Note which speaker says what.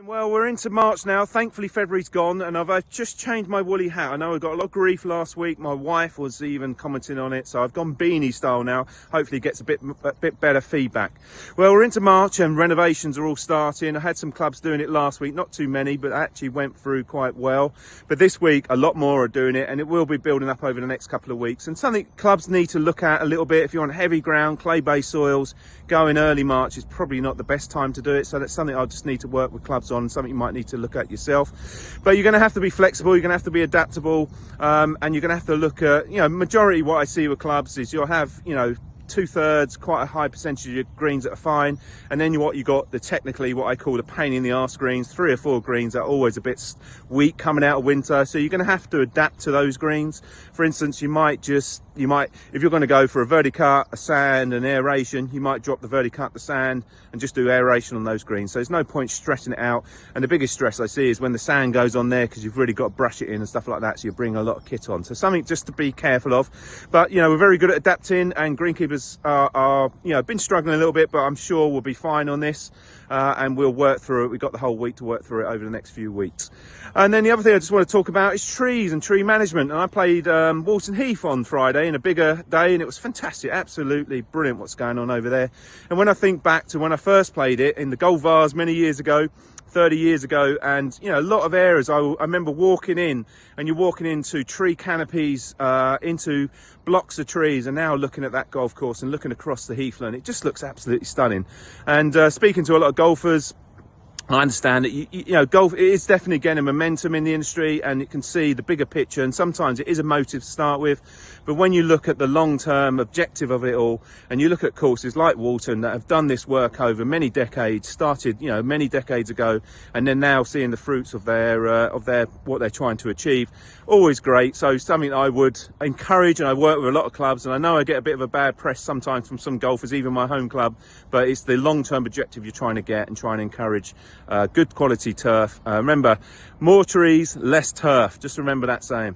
Speaker 1: Well, we're into March now. Thankfully, February's gone, and I've just changed my woolly hat. I know I got a lot of grief last week. My wife was even commenting on it, so I've gone beanie style now. Hopefully, gets a bit better feedback. Well, we're into March, and renovations are all starting. I had some clubs doing it last week, not too many, but actually went through quite well. But this week, a lot more are doing it, and it will be building up over the next couple of weeks. And something clubs need to look at a little bit. If you're on heavy ground, clay-based soils, going early March is probably not the best time to do it. So that's something I just need to work with clubs on, something you might need to look at yourself. But you're going to have to be flexible, you're going to have to be adaptable, and you're going to have to look at, majority what I see with clubs is you'll have, 2/3, quite a high percentage of your greens that are fine, and then what you got technically what I call the pain in the arse greens, 3 or 4 greens that are always a bit weak coming out of winter. So you're going to have to adapt to those greens. For instance, you might if you're going to go for a verticut, a sand, and aeration, you might drop the verticut, the sand, and just do aeration on those greens. So there's no point stressing it out. And the biggest stress I see is when the sand goes on there, because you've really got to brush it in and stuff like that, so you bring a lot of kit on. So something just to be careful of. But we're very good at adapting, and greenkeepers are been struggling a little bit, but I'm sure we'll be fine on this, and we'll work through it. We've got the whole week to work through it over the next few weeks. And then the other thing I just want to talk about is trees and tree management. And I played Walton Heath on Friday in a bigger day, and it was fantastic, absolutely brilliant what's going on over there. And when I think back to when I first played it in the gold vase many years ago, 30 years ago, and a lot of areas I remember walking in, and you're walking into tree canopies, into blocks of trees, and now looking at that golf course and looking across the heathland, it just looks absolutely stunning. And speaking to a lot of golfers, I understand that golf is definitely getting momentum in the industry, and it can see the bigger picture, and sometimes it is a motive to start with. But when you look at the long-term objective of it all, and you look at courses like Walton that have done this work over many decades, started many decades ago, and then now seeing the fruits of their what they're trying to achieve, always great. So something I would encourage, and I work with a lot of clubs, and I know I get a bit of a bad press sometimes from some golfers, even my home club, but it's the long-term objective you're trying to get, and trying to encourage good quality turf. Remember, more trees, less turf. Just remember that saying.